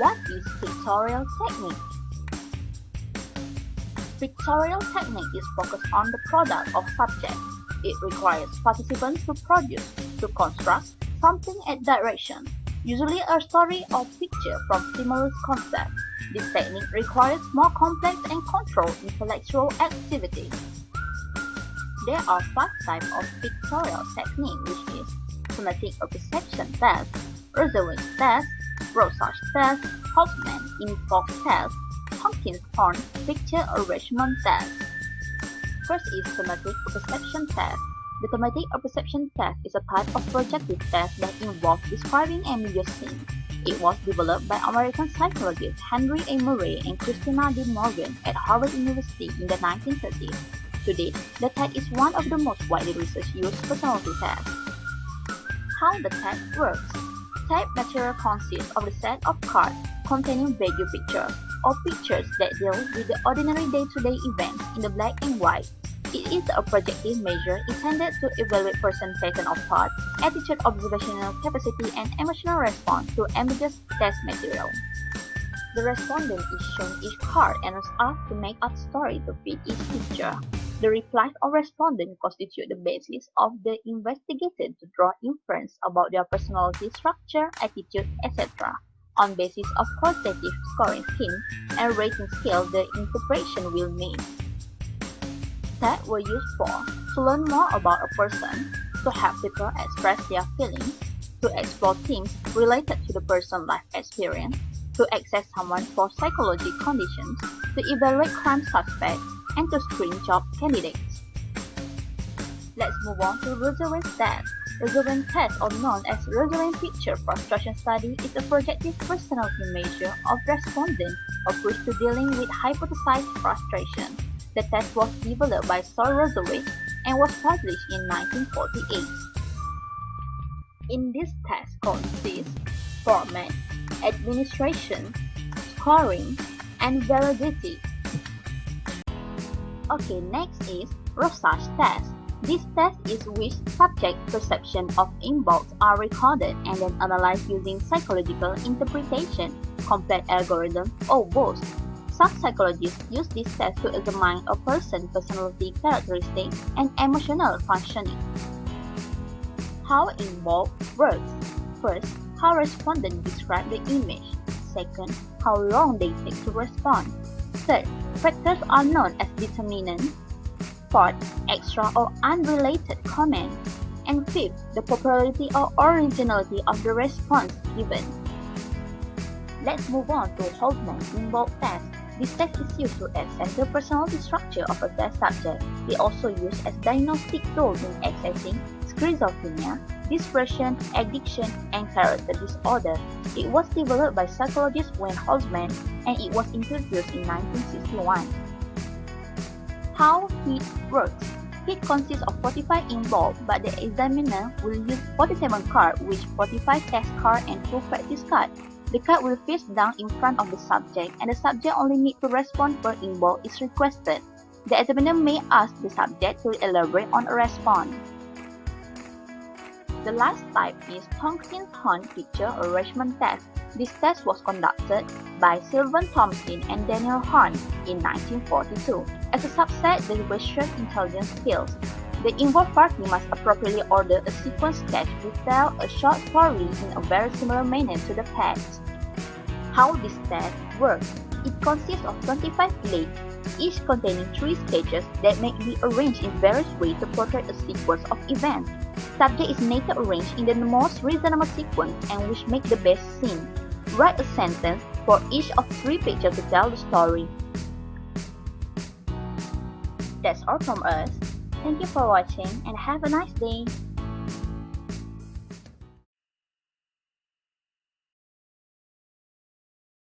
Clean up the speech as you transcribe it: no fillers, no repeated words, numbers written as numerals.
What is pictorial technique? Pictorial technique is focused on the product of subject. It requires participants to produce, to construct, something at direction, usually a story or picture from stimulus concept. This technique requires more complex and controlled intellectual activity. There are 5 types of pictorial technique, which is thematic or perception test, Roosevelt test, Rorschach test, Hoffman involved test, Tomkins-Horn picture arrangement test. First is thematic or perception test. The thematic or perception test is a type of projective test that involves describing a media scene. It was developed by American psychologists Henry A. Murray and Christina D. Morgan at Harvard University in the 1930s. Today, the test is one of the most widely researched used personality tests. How the test works. Type material consists of a set of cards containing vague pictures or pictures that deal with the ordinary day-to-day events in the black and white. It is a projective measure intended to evaluate person taken of thought, attitude, observational capacity, and emotional response to ambiguous test material. The respondent is shown each card and is asked to make up a story to fit each picture. The replies of respondents constitute the basis of the investigator to draw inference about their personality structure, attitude, etc. On basis of qualitative scoring scheme and rating scale, the interpretation will make. Tests were used for to learn more about a person, to help people express their feelings, to explore themes related to the person's life experience, to assess someone for psychological conditions, to evaluate crime suspects, and to screen job candidates. Let's move on to Roosevelt test. Roosevelt test, or known as Roosevelt Picture Frustration Study, is a projective personality measure of respondents approach to dealing with hypothesized frustration. The test was developed by Sir Roosevelt and was published in 1948. In this test consists format, administration, scoring, and validity. Okay, next is Rorschach test. This test is which subject perception of involved are recorded and then analyzed using psychological interpretation, complex algorithm, or both. Some psychologists use this test to examine a person's personality characteristics and emotional functioning. How involved works. First, how respondents describe the image. Second, how long they take to respond. Third, factors are known as determinants. Fourth, extra or unrelated comments. And fifth, the popularity or originality of the response given. Let's move on to Hoffman's involved test. This test is used to assess the personality structure of a test subject. It also used as diagnostic tool in assessing schizophrenia, depression, addiction, and character disorder. It was developed by psychologist Wayne Holzman and it was introduced in 1961. How HIT works. HIT consists of 45 involved, but the examiner will use 47 cards, which 45 test cards and 2 practice cards. The card will face down in front of the subject, and the subject only needs to respond per involved is requested. The examiner may ask the subject to elaborate on a response. The last type is Tomkins-Horn picture arrangement test. This test was conducted by Sylvan Thompson and Daniel Horn in 1942. As a subset, the research intelligence skills. The involved party must appropriately order a sequence sketch to tell a short story in a very similar manner to the text. How this test works. It consists of 25 plays, each containing 3 sketches that may be arranged in various ways to portray a sequence of events. Subject is neatly arranged in the most reasonable sequence and which make the best scene. Write a sentence for each of 3 pictures to tell the story. That's all from us. Thank you for watching and have a nice day.